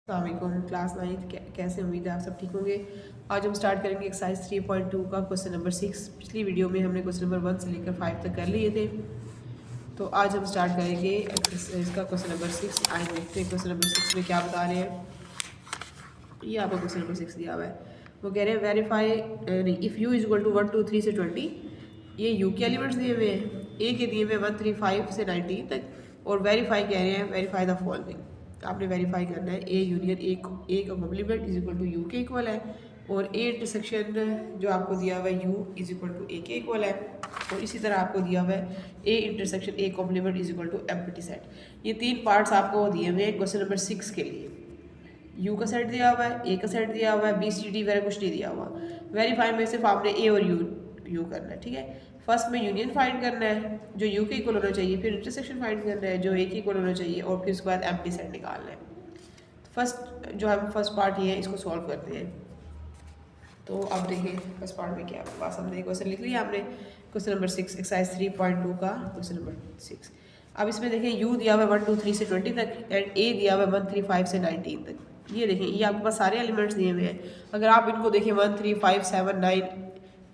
अस्सलाम क्लास 9 कैसे, उम्मीद है आप सब ठीक होंगे। आज हम स्टार्ट करेंगे एक्सरसाइज 3.2 का क्वेश्चन नंबर 6। पिछली वीडियो में हमने क्वेश्चन नंबर 1 से लेकर 5 तक कर लिए थे, तो आज हम स्टार्ट करेंगे एक्सरसाइज का क्वेश्चन नंबर 6। आज देखते हैं क्वेश्चन नंबर 6 में क्या बता रहे हैं। ये आपको क्वेश्चन नंबर 6 दिया हुआ है। वो कह रहे हैं वेरीफाई नहीं, if U is equal to 1 2 3 से 20। ये यू के एलिमेंट्स दिए हुए हैं, ए के दिए हुए 1 3 5 से 19 तक, और वेरीफाई कह रहे हैं वेरीफाई द फॉलोइंग। आपने वेरीफाई करना है ए यूनियन ए का complement is equal to U के इक्वल है, और ए इंटरसेक्शन जो आपको दिया हुआ है U is equal to A के इक्वल है, और इसी तरह आपको दिया हुआ है A intersection A complement is equal to empty set. ये तीन पार्ट्स आपको दिए हुए हैं क्वेश्चन नंबर 6 के लिए। यू का सेट दिया हुआ है, ए का सेट दिया हुआ है, बी सी डी वगैरह कुछ नहीं दिया हुआ। वेरीफाई में सिर्फ आपने ए और यू करना है, ठीक है। फर्स्ट में यूनियन फाइंड करना है जो यू के इक्वल होना चाहिए, फिर इंटरसेक्शन फाइंड करना है जो ए के इक्वल होना चाहिए, और फिर उसके बाद एम्प्टी सेट निकालना है। फर्स्ट जो हम फर्स्ट पार्ट ये है इसको सॉल्व करते हैं। तो अब देखिए फर्स्ट पार्ट में क्या है, पास हमने क्वेश्चन लिख लिया। हमने क्वेश्चन नंबर 6 एक्सरसाइज 3.2 का क्वेश्चन नंबर 6। अब इसमें देखिए यू दिया हुआ है 1 2 3 से 20 तक, एंड ए दिया हुआ है 1 3 5 से 19 तक। ये देखें, ये आपके पास सारे एलिमेंट्स दिए हुए हैं। अगर आप इनको देखें 1 3 5 7 9,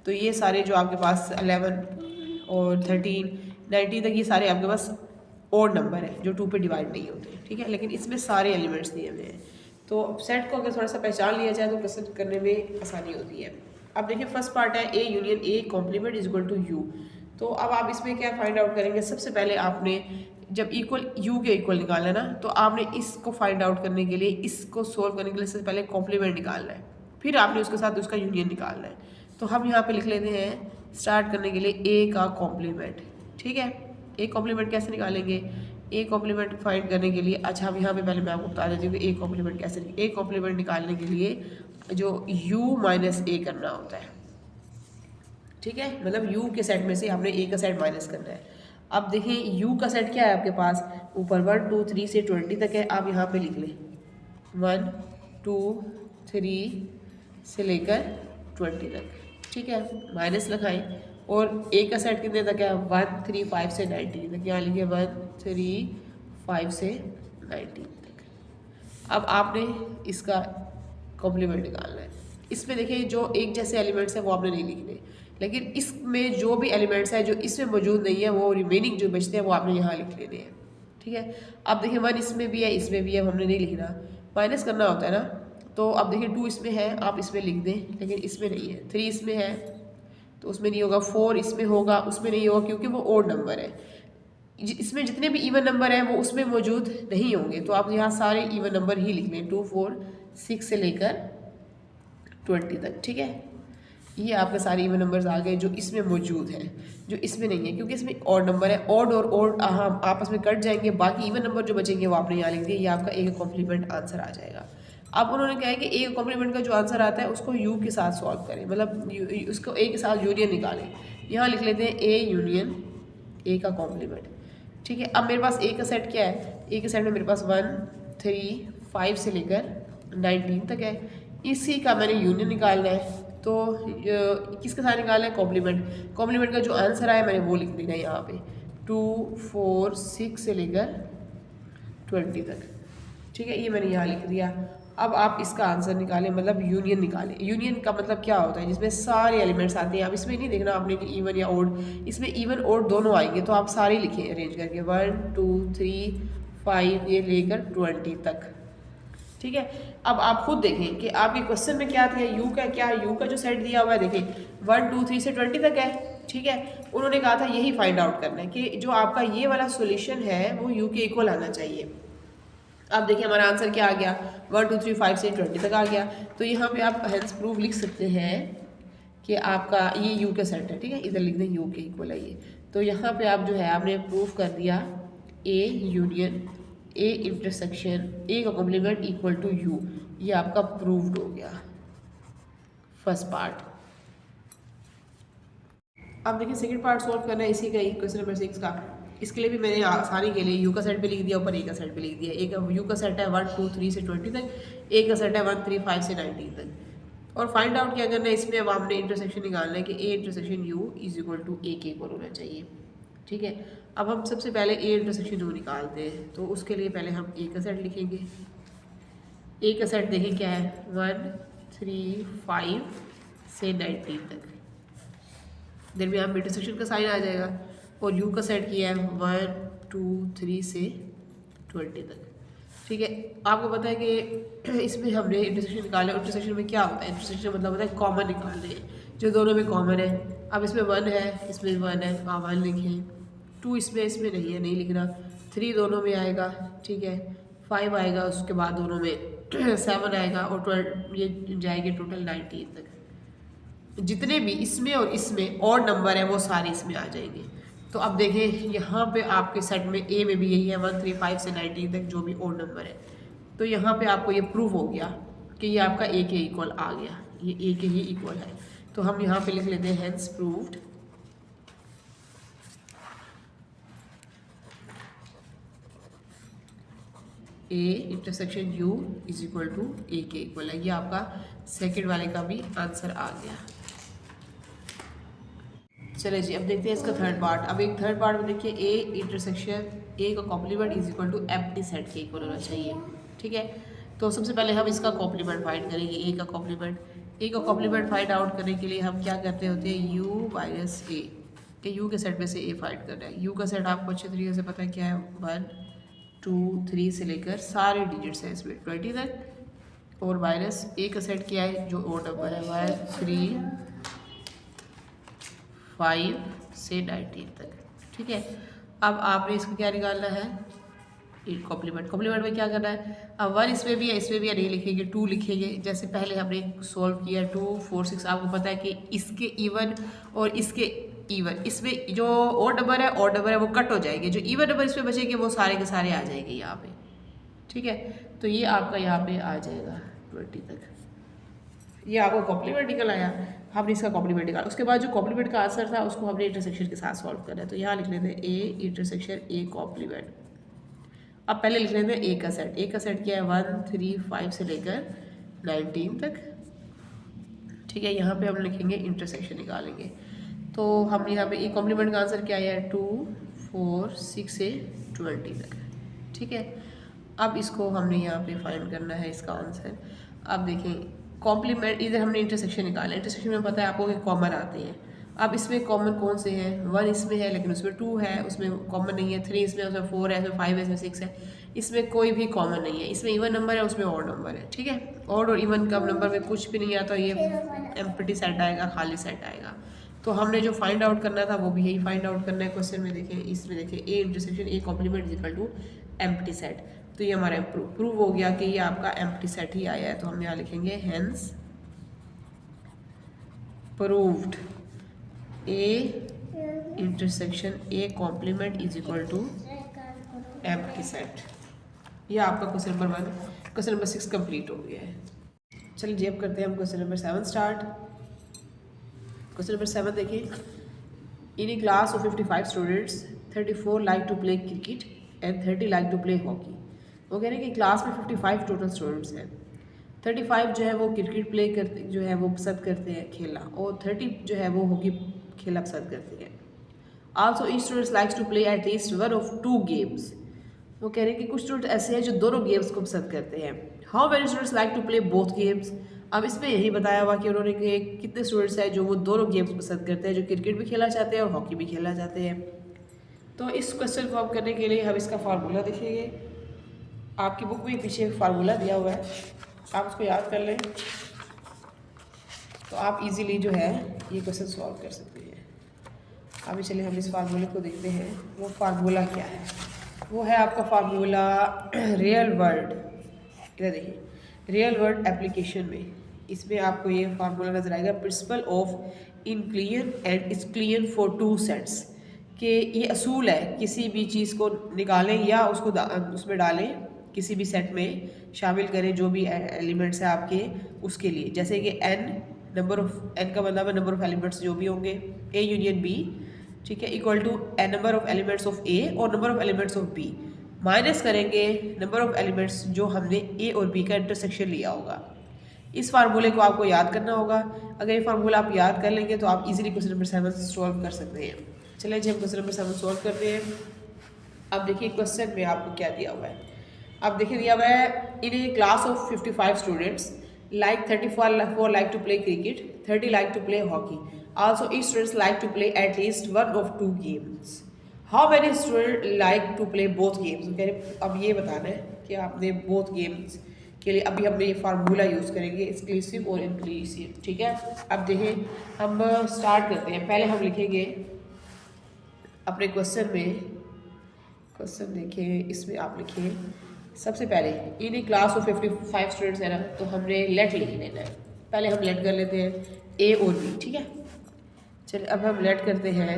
तो ये सारे जो आपके पास 11 और 13 19 तक, ये सारे आपके पास ओड नंबर है जो 2 पे डिवाइड नहीं होते, ठीक है। लेकिन इसमें सारे एलिमेंट्स दिए हुए हैं, तो सेट को अगर थोड़ा सा पहचान लिया जाए तो क्वेश्चन करने में आसानी होती है। अब देखिए फर्स्ट पार्ट है A union A complement is equal to U. तो अब आप इसमें क्या फाइंड आउट करेंगे, सबसे पहले आपने जब इक्वल यू के इक्वल निकालना है ना, तो आपने इसको फाइंड आउट करने के लिए, इसको सोल्व करने के लिए सबसे पहले कॉम्प्लीमेंट निकालना है, फिर आपने उसके साथ उसका यूनियन निकालना है। तो हम यहाँ पे लिख लेते हैं स्टार्ट करने के लिए ए का कॉम्प्लीमेंट, ठीक है। ए कॉम्प्लीमेंट कैसे निकालेंगे, ए कॉम्प्लीमेंट फाइंड करने के लिए, अच्छा हम यहाँ पे पहले मैं आपको बता देती हूँ कि ए कॉम्प्लीमेंट कैसे, ए कॉम्प्लीमेंट निकालने के लिए जो u माइनस ए करना होता है, ठीक है। मतलब u के सेट में से हमने a का सेट माइनस करना है। अब देखिए u का सेट क्या है आपके पास, ऊपर 1 2 3 से 20 तक है। आप यहाँ पे लिख लें 1 2 3 से लेकर 20 तक, ठीक है, माइनस लगाएं। और a का सेट कितने तक है, 1 3 5 से 19 तक। यहाँ लिखिए 1 3 5 से 19 तक। अब आपने इसका कॉम्प्लीमेंट निकालना है। इसमें देखिए जो एक जैसे एलिमेंट्स हैं वो आपने नहीं लिखने, लेकिन इसमें जो भी एलिमेंट्स हैं जो इसमें मौजूद नहीं है, वो रिमेनिंग जो बचते हैं वो आपने यहाँ लिख लेने हैं, ठीक है। अब देखिए 1 इसमें भी है, इसमें भी है, हमने नहीं लिखना, माइनस करना होता है ना। तो अब देखिए 2 इसमें है, आप इसमें लिख दें, लेकिन इसमें नहीं है। 3 इसमें है तो उसमें नहीं होगा। 4 इसमें होगा, उसमें नहीं होगा क्योंकि वो ओड नंबर है। इसमें जितने भी इवन नंबर हैं वो उसमें मौजूद नहीं होंगे, तो आप यहाँ सारे इवन नंबर ही लिख लें, 2 4 6 से लेकर 20 तक, ठीक है। ये आपके सारे इवन नंबर्स आ गए जो इसमें मौजूद हैं, जो इसमें नहीं है क्योंकि इसमें ऑड नंबर है। ऑड और ऑड हम आपस में कट जाएंगे, बाकी इवन नंबर जो बचेंगे वो आपने यहाँ लिख दिए। ये आपका ए का कॉम्प्लीमेंट आंसर आ जाएगा। अब उन्होंने कहा है कि ए कॉम्प्लीमेंट का जो आंसर आता है उसको यू के साथ सॉल्व करें, मतलब उसको ए के साथ यूनियन निकालें। यहाँ लिख लेते हैं ए यूनियन ए का कॉम्प्लीमेंट, ठीक है। अब मेरे पास ए का सेट क्या है, ए के सेट में मेरे पास 1 3 5 से लेकर 19 तक है। इसी का मैंने यूनियन निकालना है, तो किसके साथ निकालना है, कॉम्प्लीमेंट। कॉम्प्लीमेंट का जो आंसर आया मैंने वो लिख देना है यहाँ पे 2 4 6 से लेकर 20 तक, ठीक है। ये मैंने यहाँ लिख दिया। अब आप इसका आंसर निकालें, मतलब यूनियन निकालें। यूनियन का मतलब क्या होता है, जिसमें सारे एलिमेंट्स आते हैं। अब इसमें नहीं देखना आपने कि इवन या ओड, इसमें इवन ओड दोनों आएंगे, तो आप सारे लिखें अरेंज करके 1 2 3 5 ये लेकर 20 तक, ठीक है। अब आप खुद देखें कि आपके क्वेश्चन में क्या दिया, यू का क्या, यू का जो सेट दिया हुआ है देखें 1 2 3 से 20 तक है, ठीक है। उन्होंने कहा था यही फाइंड आउट करना है कि जो आपका ये वाला सोल्यूशन है वो यू के इक्वल आना चाहिए। अब देखिए हमारा आंसर क्या आ गया, 1 2 3 5 से 20 तक आ गया। तो यहाँ पे आप हेंस प्रूफ लिख सकते हैं कि आपका ये यू का सेट है, ठीक है। इधर लिख दें यू के इक्वल है ये। तो यहाँ पे आप जो है आपने प्रूफ कर दिया ए यूनियन ए इंटरसेक्शन ए का कॉम्प्लीमेंट इक्वल टू यू। ये आपका प्रूव्ड हो गया फर्स्ट पार्ट। अब देखिए सेकंड पार्ट सॉल्व करना है इसी का, क्वेश्चन नंबर 6 का। इसके लिए भी मैंने आसानी के लिए यू का सेट भी लिख दिया, ऊपर ए का सेट भी लिख दिया। एक यू का सेट है 1 2 3 से 20 तक, ए का सेट है 1 3 5 से 19 तक। और फाइंड आउट क्या करना है इसमें, अब हमने इंटरसेक्शन निकालना है कि A intersection U is equal to A के इक्वल होना चाहिए, ठीक है। अब हम सबसे पहले ए इंटरसेक्शन यू निकालते हैं, तो उसके लिए पहले हम ए का सेट लिखेंगे। ए का सेट देखें क्या है 1 3 5 से 19 तक, दरमियान में इंटरसेक्शन का साइन आ जाएगा। और यू का सेट किया है 1 2 3 से 20 तक, ठीक है। आपको पता है कि इसमें हमने इंटरसेक्शन निकाला। इंटरसेक्शन में क्या होता है, इंटरसेक्शन मतलब होता है कॉमन निकालने हैं जो दोनों में कॉमन है। अब इसमें 1 है, इसमें 1 है, आप 1 लिखें। 2 इसमें नहीं है, नहीं लिखना। 3 दोनों में आएगा, ठीक है। 5 आएगा, उसके बाद दोनों में 7 आएगा और 12 ये जाएंगे टोटल 19 तक। जितने भी इसमें और इसमें और नंबर है वो सारे इसमें आ जाएंगे। तो अब देखें यहाँ पे आपके सेट में ए में भी यही है 1 3 5 से 19 तक जो भी और नंबर है। तो यहाँ पे आपको ये प्रूव हो गया कि ये आपका ए के इक्वल आ गया, ये ए के ही इक्वल है। तो हम यहाँ पे लिख लेते हैं hence proved A intersection U is equal to A के इक्वल है। ये आपका सेकेंड वाले का भी आंसर आ गया। चले जी, अब देखते हैं इसका थर्ड पार्ट। अब एक थर्ड पार्ट में देखिए ए इंटरसेक्शन ए का complement is equal to empty set के इक्वल होना चाहिए, ठीक है। तो सबसे पहले हम इसका कॉम्प्लीमेंट फाइंड करेंगे, ए का कॉम्प्लीमेंट। ए का कॉम्प्लीमेंट फाइंड आउट करने के लिए हम क्या करते होते हैं, यू माइनस ए के यू के सेट में से ए फाइंड करना है। यू का सेट आपको अच्छे तरीके से पता है क्या है, 1 2 3 से लेकर सारे डिजिट्स हैं इसमें 20 तक। और माइनस ए का सेट क्या है जो और नंबर है 1 3 5 से 19 तक, ठीक है। अब आपने इसको क्या निकालना है, कॉम्प्लीमेंट। कॉम्प्लीमेंट में क्या करना है, अब 1 इसमें भी है, इसमें भी है, नहीं लिखेंगे, 2 लिखेंगे। जैसे पहले हमने सॉल्व किया 2 4 6, आपको पता है कि इसके इवन और इसके इवन, इसमें जो और नंबर है वो कट हो जाएंगे, जो इवन नंबर इसमें बचेंगे वो सारे के सारे आ जाएंगे यहाँ पे, ठीक है। तो ये आपका यहाँ पे आ जाएगा 20 तक। ये आपको कॉम्प्लीमेंट निकल आया, हमने इसका कॉम्प्लीमेंट निकाला। उसके बाद जो कॉम्प्लीमेंट का आंसर था उसको हमने इंटरसेक्शन के साथ सॉल्व करना है। तो यहाँ लिख लेते हैं ए इंटरसेक्शन ए कॉम्प्लीमेंट। अब पहले लिख लेते हैं ए का सेट। ए का सेट क्या है 1 3 5 से लेकर 19 तक, ठीक है। यहाँ पे हम लिखेंगे इंटरसेक्शन निकालेंगे। तो हम यहाँ पे ए कॉम्प्लीमेंट का आंसर क्या है 2 4 6 से 20 तक, ठीक है। अब इसको हमने यहाँ पे फाइंड करना है इसका आंसर। अब देखें कॉम्प्लीमेंट, इधर हमने इंटरसेक्शन निकाला। इंटरसेक्शन में पता है आपको कि कॉमन आते हैं। अब इसमें कॉमन कौन से हैं, 1 इसमें है लेकिन उसमें 2 है, उसमें कॉमन नहीं है। 3 इसमें, उसमें 4 है, इसमें 5 है, इसमें 6 है, इसमें कोई भी कॉमन नहीं है। इसमें इवन नंबर है, उसमें ऑड नंबर है, ठीक है। ऑड और इवन का नंबर में कुछ भी नहीं आता, ये एम्प्टी सेट आएगा, खाली सेट आएगा। तो हमने जो फाइंड आउट करना था वो भी यही फाइंड आउट करना है क्वेश्चन में। देखें इसमें देखें A intersection A complement is equal to empty set. तो ये हमारा प्रूव हो गया कि ये आपका एम्प्टी सेट ही आया है। तो हम यहाँ लिखेंगे hence proved A intersection A complement is equal to empty set. ये आपका question number 1, question number 6 complete हो गया है। चलिए जी अब करते हैं हम question number 7 start. Question number 7 देखिए, in a class of 55 students 34 like to play cricket and 30 like to play hockey. वो कह रहे हैं कि क्लास में 55 टोटल स्टूडेंट्स हैं। 35 जो है वो क्रिकेट प्ले करते, जो है वो पसंद करते हैं खेलना, और 30 जो है वो हॉकी खेलना पसंद करते हैं। Also each students likes to play at least one of 2 games. वो कह रहे हैं कि कुछ स्टूडेंट ऐसे हैं जो दोनों गेम्स को पसंद करते हैं। How many students like to play both games. अब इसमें यही बताया हुआ कि उन्होंने कि कितने स्टूडेंट्स हैं जो वो दोनों गेम्स पसंद करते हैं, जो क्रिकेट भी खेलना चाहते हैं और हॉकी भी खेलना चाहते हैं। तो इस क्वेश्चन को हम करने के लिए हम इसका फार्मूला देखेंगे। आपकी बुक में पीछे फार्मूला दिया हुआ है, आप उसको याद कर लें तो आप इजीली जो है ये क्वेश्चन सॉल्व कर सकते हैं। अभी चलिए हम इस फार्मूले को देखते हैं। वो फार्मूला क्या है, वो है आपका फार्मूला रियल वर्ल्ड। इधर देखिए, रियल वर्ल्ड एप्लीकेशन में इसमें आपको ये फार्मूला नजर आएगा, principle of inclusion and exclusion for 2 sets. कि ये असूल है, किसी भी चीज़ को निकालें या उसको उसमें डालें, किसी भी सेट में शामिल करें जो भी एलिमेंट्स हैं आपके उसके लिए। जैसे कि n नंबर ऑफ, n का मतलब है नंबर ऑफ एलिमेंट्स जो भी होंगे, a यूनियन b, ठीक है, equal to n number of elements of a और number of elements of b। Minus करेंगे नंबर ऑफ एलिमेंट्स जो हमने a और b का इंटरसेक्शन लिया होगा। इस फार्मूले को आपको याद करना होगा। अगर ये फार्मूला आप याद कर लेंगे तो आप इजीली क्वेश्चन नंबर 7 सॉल्व कर सकते हैं। चलिए जी हम क्वेश्चन नंबर 7 सॉल्व करते हैं। अब देखिए क्वेश्चन में आपको क्या दिया हुआ है। अब देखिए दिया हुआ है in a class of 55 students like 34 like to play cricket, 30 like to play hockey. Also each students like to play at least one of two games. How many students like to play both games? कह रहे अब ये बताना है कि आपने both games के लिए अभी हम ये फार्मूला यूज़ करेंगे एक्सक्लूसिव और इंक्लूसिव, ठीक है। अब देखें हम स्टार्ट करते हैं। पहले हम लिखेंगे अपने क्वेश्चन में, क्वेश्चन देखें इसमें आप लिखिए सबसे पहले इन क्लास ऑफ 55 स्टूडेंट्स है ना, तो हमने लेट लिख लेना है। पहले हम लेट कर लेते हैं ए और बी, ठीक है। चलिए अब हम लेट करते हैं।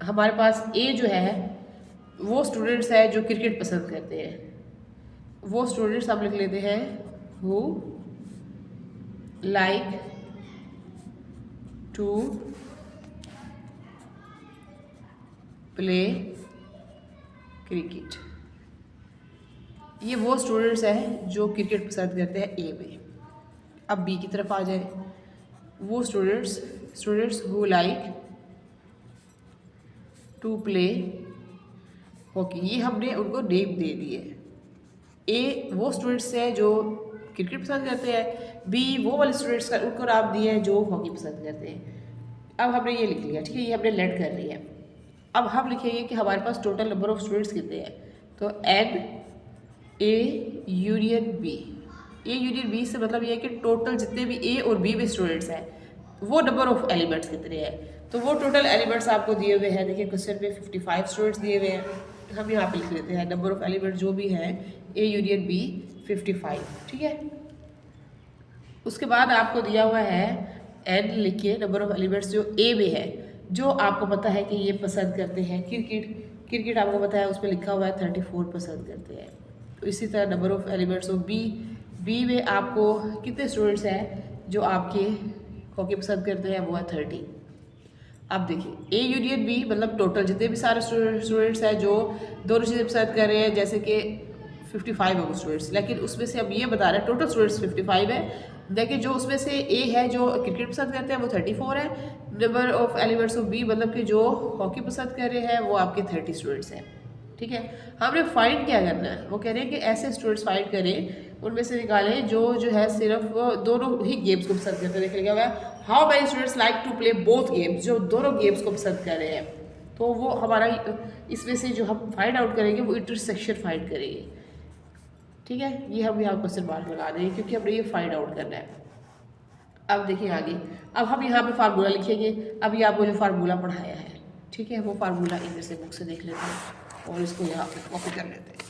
हमारे पास ए जो है वो स्टूडेंट्स है जो क्रिकेट पसंद करते हैं, वो स्टूडेंट्स हम लिख लेते हैं who like to play cricket. ये वो स्टूडेंट्स हैं जो क्रिकेट पसंद करते हैं ए में। अब बी की तरफ आ जाए, वो students who like to play hockey. ये हमने उनको नेम दे दिए। ए वो स्टूडेंट्स हैं जो क्रिकेट पसंद करते हैं, बी वो वाले स्टूडेंट्स का उनको नाम दिए हैं जो हॉकी पसंद करते हैं। अब हमने ये लिख लिया, ठीक है, ये हमने लेट कर लिया। अब हम लिखेंगे कि हमारे पास टोटल नंबर ऑफ स्टूडेंट्स कितने हैं, तो n A union B. A union B से मतलब ये है कि टोटल जितने भी ए और बी में स्टूडेंट्स हैं वो नंबर ऑफ एलिमेंट्स कितने हैं, तो वो टोटल एलिमेंट्स आपको दिए हुए हैं। देखिए क्वेश्चन में 55 स्टूडेंट्स दिए हुए हैं, हम यहाँ पे लिख लेते हैं नंबर ऑफ एलिमेंट्स जो भी हैं ए यूनियन बी 55, ठीक है। उसके बाद आपको दिया हुआ है एन, लिखिए नंबर ऑफ एलिमेंट्स जो ए में है, जो आपको पता है कि ये पसंद करते हैं क्रिकेट आपको पता है उसमें लिखा हुआ है 34 पसंद करते हैं। तो इसी तरह number of elements of B में आपको कितने स्टूडेंट्स हैं जो आपके हॉकी पसंद करते हैं, वो है 30। अब देखिए ए यूनियन बी मतलब टोटल जितने भी सारे स्टूडेंट्स हैं जो दोनों चीज़ें पसंद कर रहे हैं, जैसे कि 55 है वो स्टूडेंट्स, लेकिन उसमें से अब ये बता रहे हैं टोटल स्टूडेंट्स 55 है, देखिए जो उसमें से ए है जो क्रिकेट पसंद करते हैं वो 34 है। Number of elements of B मतलब कि जो हॉकी पसंद कर रहे हैं वो आपके 30 स्टूडेंट्स हैं, ठीक है। हमने फाइंड क्या करना है, वो कह रहे हैं कि ऐसे स्टूडेंट्स फाइंड करें, उनमें से निकालें जो है सिर्फ दोनों ही गेम्स को पसंद करते हैं। देखिए लिखा हुआ है how many students like to play both games, जो दोनों गेम्स को पसंद कर रहे हैं। तो वो हमारा इसमें से जो हम फाइंड आउट करेंगे वो इंटरसेक्शन फाइंड करेंगे, ठीक है। ये हम यहाँ क्वेश्चन मार्क लगा देंगे क्योंकि हमने ये फाइंड आउट करना है। अब देखिए आगे, अब हम यहाँ पे फार्मूला लिखेंगे। अभी आपको जो फार्मूला पढ़ाया है, ठीक है, वो फार्मूला इनमें से बुक से देख लेते हैं और इसको यहाँ पे कॉपी कर लेते हैं।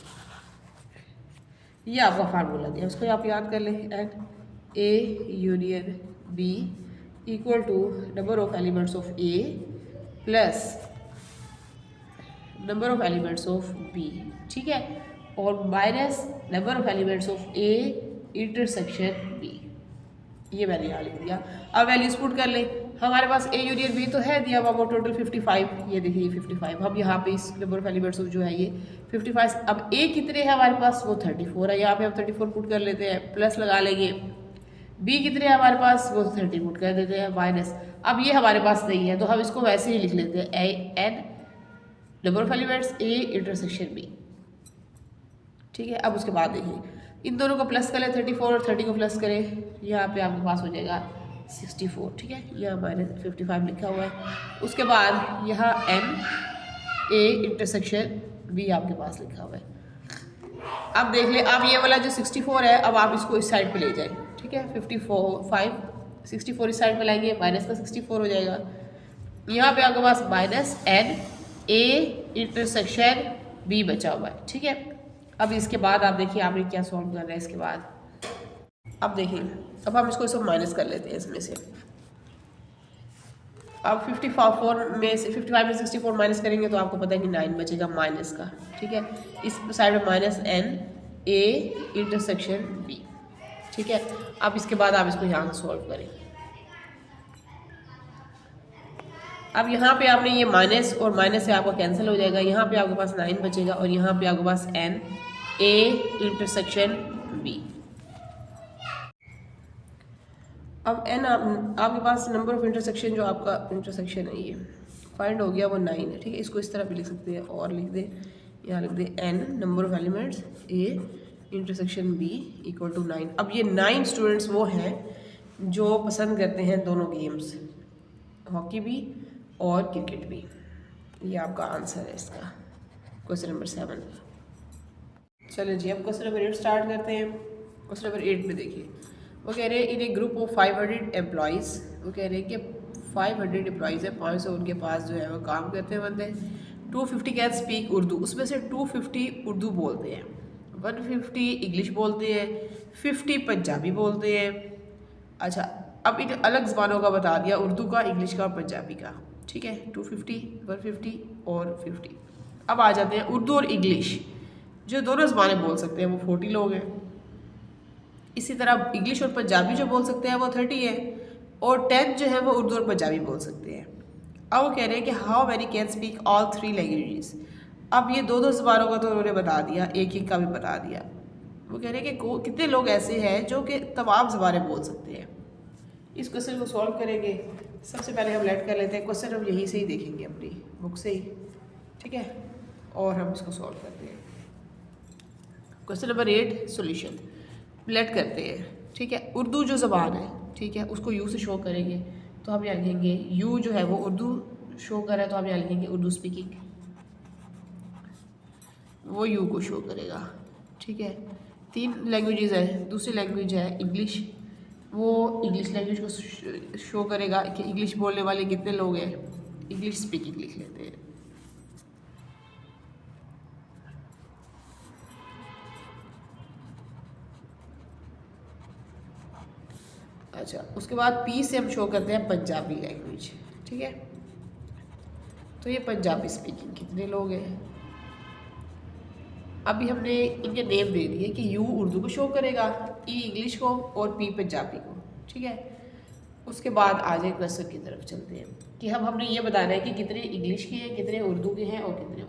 ये आपका फार्मूला दिया, उसको आप याद कर लें। And A union B equal to number of elements of A plus number of elements of B, ठीक है, और minus number of elements of A intersection B. ये मैंने यहाँ लिख दिया। अब वैल्यूज पुट कर लें। हमारे पास ए यूनियन बी तो है दिया हुआ वो टोटल 55, ये देखिए 55। हम यहाँ पे इस नंबर ऑफ एलिमेंट्स जो है ये 55। अब ए कितने हैं हमारे पास, वो 34 है, यहाँ पे हम 34 पुट कर लेते हैं, प्लस लगा लेंगे। बी कितने हैं हमारे पास, वो 30 पुट कर देते हैं, माइनस। अब ये हमारे पास नहीं है तो हम इसको वैसे ही लिख लेते हैं n number of elements A intersection B, ठीक है। अब उसके बाद देखिए इन दोनों को प्लस करें, 34 और 30 को प्लस करें, यहाँ पे आपके पास हो जाएगा 64, ठीक है। यहाँ माइनस 55 लिखा हुआ है। उसके बाद यहाँ एन ए इंटरसेक्शन बी आपके पास लिखा हुआ है। अब देख ले, अब ये वाला जो 64 है, अब आप इसको इस साइड पे ले जाएं, ठीक है। 64 इस साइड पे लाएंगे, माइनस का 64 हो जाएगा। यहाँ पे आपके पास minus n A intersection B बचा हुआ है, ठीक है। अब इसके बाद आप देखिए आपने क्या सॉल्व करना है इसके बाद। अब देखिए, अब हम इसको माइनस कर लेते हैं इसमें से। अब 55 में से 64 माइनस करेंगे तो आपको पता है कि 9 बचेगा माइनस का, ठीक है। इस साइड में minus n A intersection B, ठीक है। अब इसके बाद आप इसको यहाँ सॉल्व करें। अब यहाँ पे आपने ये माइनस और माइनस से आपका कैंसिल हो जाएगा, यहाँ पे आपके पास 9 बचेगा और यहाँ पे आपके पास एन ए इंटरसेक्शन बी। अब एन आपके पास नंबर ऑफ इंटरसेक्शन जो आपका इंटरसेक्शन है ये फाइंड हो गया, वो 9 है, ठीक है। इसको इस तरह भी लिख सकते हैं और लिख दे, यहाँ लिख दे n number of elements A intersection B equal to 9। अब ये 9 स्टूडेंट्स वो हैं जो पसंद करते हैं दोनों गेम्स, हॉकी भी और क्रिकेट भी। ये आपका आंसर है इसका क्वेश्चन नंबर 7। चलिए जी, अब क्वेश्चन नंबर 8 स्टार्ट करते हैं। क्वेश्चन नंबर 8 में देखिए, वो कह रहे हैं इन ए ग्रुप ऑफ 500 एम्प्लॉयज़, वो कह रहे हैं कि 500 एम्प्लॉयज़ है, 500 उनके पास जो है वो काम करते हैं बंदे। 250 कैन स्पीक उर्दू, उसमें से 250 उर्दू बोलते हैं, 150 इंग्लिश बोलते हैं, 50 पंजाबी बोलते हैं। अच्छा, अब इन अलग ज़बानों का बता दिया, उर्दू का, इंग्लिश का, पंजाबी का, ठीक है। 250, 150 और 50। अब आ जाते हैं उर्दू और इंग्लिश, जो दोनों ज़बानें बोल सकते हैं वो 40 लोग हैं। इसी तरह इंग्लिश और पंजाबी जो बोल सकते हैं वो 30 है, और 10 जो है वो उर्दू और पंजाबी बोल सकते हैं। अब वो कह रहे हैं कि how many can speak all 3 languages. अब ये दो ज़बानों का तो उन्होंने बता दिया, एक एक का भी बता दिया। वो कह रहे हैं कि कितने लोग ऐसे हैं जो कि तमाम ज़बानें बोल सकते हैं। इस क्वेश्चन को सॉल्व करेंगे। सबसे पहले हम लेट कर लेते हैं क्वेश्चन, हम यहीं से ही देखेंगे अपनी बुक से ही, ठीक है, और हम इसको सॉल्व करते हैं। क्वेश्चन नंबर 8 सॉल्यूशन लेट करते हैं, ठीक है। उर्दू जो ज़बान है, ठीक है, उसको यू से शो करेंगे, तो हम यहाँ लिखेंगे यू जो है वो उर्दू शो कर रहा है, तो हम यहाँ लिखेंगे उर्दू स्पीकिंग, वो यू को शो करेगा, ठीक है। 3 लैंग्वेजेस है, दूसरी लैंग्वेज है इंग्लिश, वो इंग्लिश लैंग्वेज को शो करेगा कि इंग्लिश बोलने वाले कितने लोग हैं, इंग्लिश स्पीकिंग लिख लेते हैं। अच्छा, उसके बाद पी से हम शो करते हैं पंजाबी लैंग्वेज, ठीक है। तो ये पंजाबी स्पीकिंग कितने लोग हैं। अभी हमने इनके नेम दे दिए कि यू उर्दू को शो करेगा, ई इंग्लिश को और पी पंजाबी को, ठीक है। उसके बाद आ जाए क्वेश्चन की तरफ चलते हैं कि हमने ये बताना है कि कितने इंग्लिश के हैं, कितने उर्दू के हैं और कितने।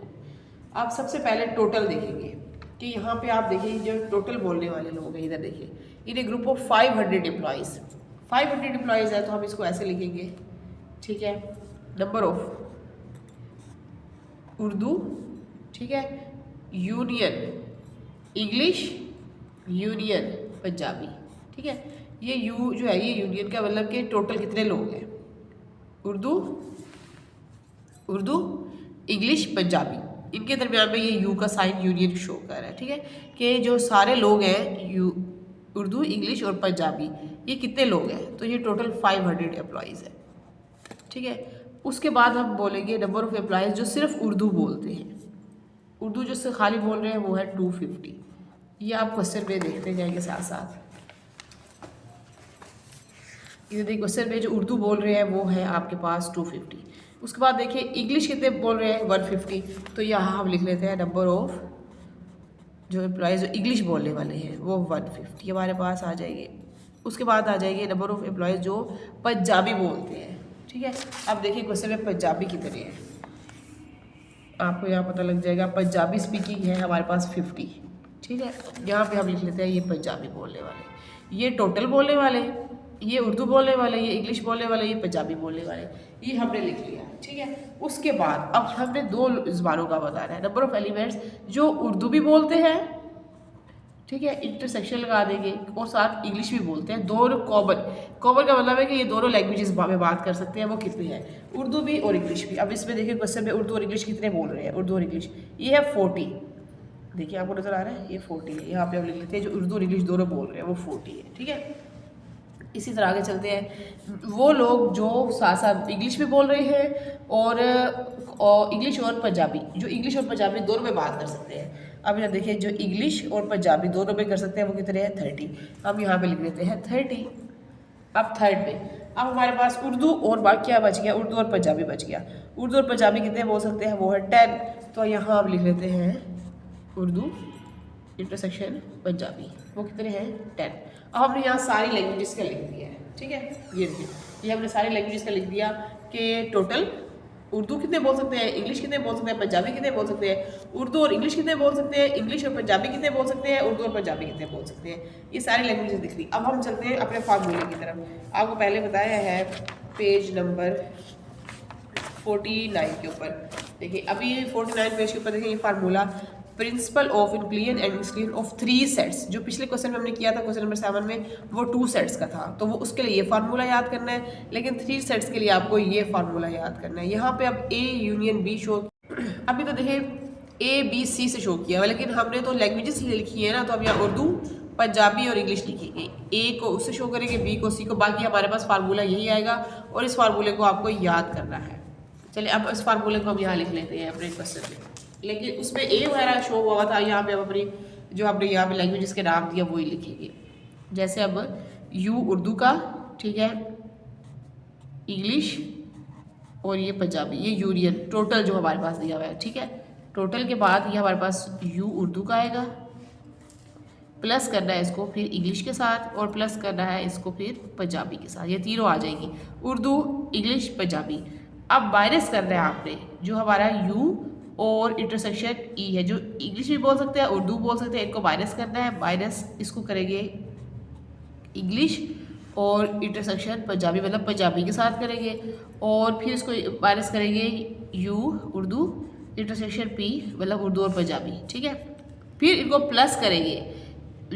आप सबसे पहले टोटल देखेंगे कि यहाँ पे आप देखिए जो टोटल बोलने वाले लोग हैं, इधर देखिए, in A group of 500 employees, 500 employees है, तो हम इसको ऐसे लिखेंगे, ठीक है। नंबर ऑफ उर्दू, ठीक है, यूनियन इंग्लिश, यूनियन पंजाबी, ठीक है। ये यू जो है ये यूनियन का मतलब कि टोटल कितने लोग हैं, उर्दू इंग्लिश पंजाबी, इनके दरमियान में ये यू का साइन यूनियन शो कर रहा है, ठीक है, कि जो सारे लोग हैं उर्दू इंग्लिश और पंजाबी, ये कितने लोग हैं, तो ये टोटल 500 एम्प्लॉयज़ है, ठीक है। उसके बाद हम बोलेंगे नंबर ऑफ़ एम्प्लॉयज़ जो सिर्फ उर्दू बोलते हैं, उर्दू जो से खाली बोल रहे हैं वो है 250। ये आप क्वेश्चन में देखते जाएंगे साथ साथ। ये देखिए क्वेश्चन में जो उर्दू बोल रहे हैं वो है आपके पास 250। उसके बाद देखिए इंग्लिश कितने बोल रहे हैं 150, तो यहाँ हम लिख लेते हैं नंबर ऑफ जो एम्प्लॉयज़ जो इंग्लिश बोलने वाले हैं वो 150 हमारे पास आ जाएंगे। उसके बाद आ जाएंगे नंबर ऑफ़ एम्प्लॉयज़ जो पंजाबी बोलते हैं, ठीक है। अब देखिए क्वेश्चन में पंजाबी कितने हैं, आपको यहाँ पता लग जाएगा। पंजाबी स्पीकिंग है हमारे पास 50, ठीक है। यहाँ पे हम लिख लेते हैं ये पंजाबी बोलने वाले, ये टोटल बोलने वाले, ये उर्दू बोलने वाले, ये इंग्लिश बोलने वाले, ये पंजाबी बोलने वाले, ये हमने लिख लिया, ठीक है। उसके बाद अब हमने 2 ज़बानों का बताना है, नंबर ऑफ़ एलिमेंट्स जो उर्दू भी बोलते हैं, ठीक है, इंटरसेक्शन लगा देंगे, और साथ इंग्लिश भी बोलते हैं, दोनों कॉमन का मतलब है कि ये दोनों लैंग्वेजेस में बात कर सकते हैं, वो कितने हैं, उर्दू भी और इंग्लिश भी। अब इसमें देखिए क्वेश्चन में उर्दू और इंग्लिश कितने बोल रहे हैं, उर्दू और इंग्लिश ये है 40, देखिए आपको नज़र आ रहा है ये 40 है। यहाँ पे हम लिख लेते हैं जो उर्दू और इंग्लिश दोनों बोल रहे हैं वो 40 है, ठीक है। इसी तरह आगे चलते हैं, वो लोग जो साथ साथ इंग्लिश में बोल रहे हैं और इंग्लिश और पंजाबी, जो इंग्लिश और पंजाबी दोनों में बात कर सकते हैं। अब यहाँ देखिए जो इंग्लिश और पंजाबी दोनों में कर सकते हैं वो कितने हैं 30। हम यहाँ पे लिख लेते हैं 30। अब थर्ड पे अब हमारे पास उर्दू और बाकी क्या बच गया, उर्दू और पंजाबी बच गया। उर्दू और पंजाबी कितने बोल सकते हैं, वो है 10। तो यहाँ हम लिख लेते हैं उर्दू इंटरसेक्शन पंजाबी, वो कितने हैं 10। अब हमने यहाँ सारी लैंग्वेजेस का लिख दिया है, ठीक है। ये देखिए ये हमने सारी लैंग्वेजेस का लिख दिया कि टोटल उर्दू कितने बोल सकते हैं, इंग्लिश कितने बोल सकते हैं, पंजाबी कितने बोल सकते हैं, उर्दू और इंग्लिश कितने बोल सकते हैं, इंग्लिश और पंजाबी कितने बोल सकते हैं, उर्दू और पंजाबी कितने बोल सकते हैं। ये सारी लैंग्वेजेस दिख रही। अब हम चलते हैं अपने फार्मूले की तरफ। आपको पहले बताया है पेज नंबर 49 के ऊपर। देखिए अभी 49 पेज के ऊपर देखिए ये formula principle of inclusion and exclusion of 3 sets. जो पिछले क्वेश्चन में हमने किया था क्वेश्चन नंबर 7 में, वो 2 सेट्स का था, तो वो उसके लिए ये फार्मूला याद करना है, लेकिन 3 सेट्स के लिए आपको ये फार्मूला याद करना है। यहाँ पे अब ए यूनियन बी शो, अभी तो देखें ए बी सी से शो किया हुआ, लेकिन हमने तो लैंग्वेजेस लिखी है ना, तो अब यहाँ उर्दू, पंजाबी और इंग्लिश लिखी गई। ए को उससे शो करेंगे, बी को सी को, बाकी हमारे पास फार्मूला यही आएगा और इस फार्मूले को आपको याद करना है। चलिए अब इस फार्मूले को हम यहाँ लिख लेते हैं अपने क्वेश्चन में, लेकिन उसमें ए वगैरह शो हुआ था, यहाँ पे अब अपनी जो हमने यहाँ पे लैंग्वेजेस के नाम दिया वही लिखेंगे। जैसे अब यू उर्दू का, ठीक है, इंग्लिश और ये पंजाबी, ये यूनियन टोटल जो हमारे पास दिया हुआ है, ठीक है। टोटल के बाद ये हमारे पास यू उर्दू का आएगा, प्लस करना है इसको फिर इंग्लिश के साथ और प्लस करना है इसको फिर पंजाबी के साथ, ये तीनों आ जाएगी, उर्दू इंग्लिश पंजाबी। अब माइनस करना है आपने जो हमारा यू और इंटरसेक्शन ई है, जो इंग्लिश भी बोल सकते हैं उर्दू बोल सकते हैं, इनको माइनस करना है। माइनस इसको करेंगे इंग्लिश और इंटरसेक्शन पंजाबी, मतलब पंजाबी के साथ करेंगे, और फिर इसको माइनस करेंगे यू उर्दू इंटरसेक्शन पी, मतलब उर्दू और पंजाबी, ठीक है। फिर इनको प्लस करेंगे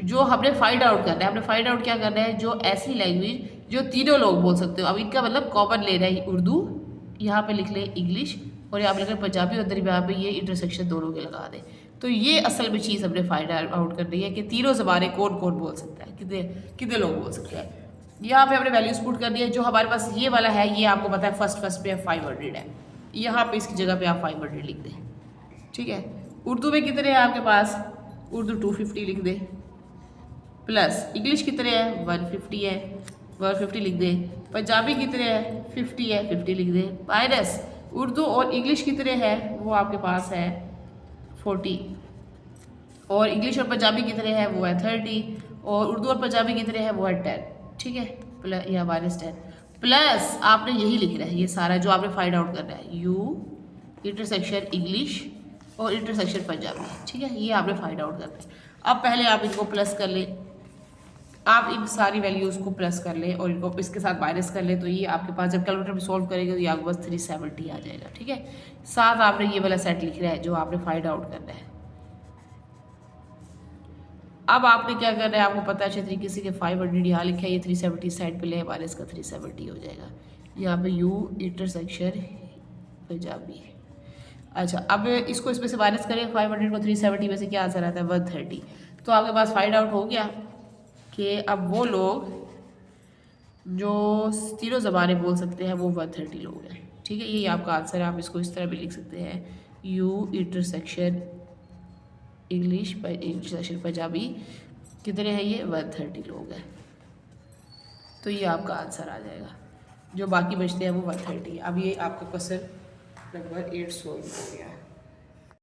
जो हमने फाइंड आउट करना है। हमने फाइंड आउट क्या करना है, जो ऐसी लैंग्वेज जो तीनों लोग बोल सकते हो। अब इनका मतलब कॉमन ले रहा है उर्दू, यहाँ पे लिख ले इंग्लिश और यहाँ पे लिख ले पंजाबी, और यहाँ पे ये इंटरसेक्शन दोनों के लगा दे। तो ये असल में चीज़ हमने फाइंड आउट करनी है कि तीनों ज़बानें कौन कौन बोल सकता है, कितने कितने लोग बोल सकते हैं। यहाँ पे हमने वैल्यूज पुट कर दिया। जो हमारे पास ये वाला है, ये आपको पता है फर्स्ट पे 500 है, यहाँ पे इसकी जगह पे आप 500 लिख दें, ठीक है। उर्दू में कितने हैं आपके पास, उर्दू 250 लिख दे, प्लस इंग्लिश कितने हैं 150 है, 150 लिख दे। पंजाबी कितने हैं 50 है, 50 लिख दे। माइनस उर्दू और इंग्लिश कितने हैं, वो आपके पास है 40, और इंग्लिश और पंजाबी कितने हैं, वो है 30, और उर्दू और पंजाबी कितने हैं, वो है 10, ठीक है, प्लस या -10। प्लस आपने यही लिखना है, ये सारा जो आपने फाइंड आउट करना है, यू इंटरसेक्शन इंग्लिश और इंटरसेक्शन पंजाबी, ठीक है, ये आपने फाइंड आउट करना है। अब पहले आप इनको प्लस कर लें, आप इन सारी वैल्यूज़ को प्लस कर लें और इनको इसके साथ माइनस कर लें, तो ये आपके पास जब कैलकुलेटर में सॉल्व करेंगे तो ये आपके पास 370 आ जाएगा, ठीक है। साथ आपने ये वाला सेट लिखना है जो आपने फाइंड आउट करना है। अब आपने क्या करना है, आपको पता है अच्छे तरीके से कि 500 यहाँ लिखा है, ये 370 साइड पे ले, माइनस का 370 हो जाएगा। यहाँ पे यू इंटरसेक्शन पंजाबी। अच्छा, अब इसको इसमें से माइनस करें 500 को 370 में से, क्या आंसर आता है 130। तो आपके पास फाइंड आउट हो गया कि अब वो लोग जो तीनों ज़बानें बोल सकते हैं वो 130 लोग हैं, ठीक है। यही आपका आंसर है। आप इसको इस तरह भी लिख सकते हैं, you intersection English intersection Punjabi कितने हैं, ये 130 लोग हैं। तो ये आपका आंसर आ जाएगा। जो बाकी बचते हैं वो 130। अब ये आपका क्वेश्चन नंबर 8 सॉल्व हो गया है।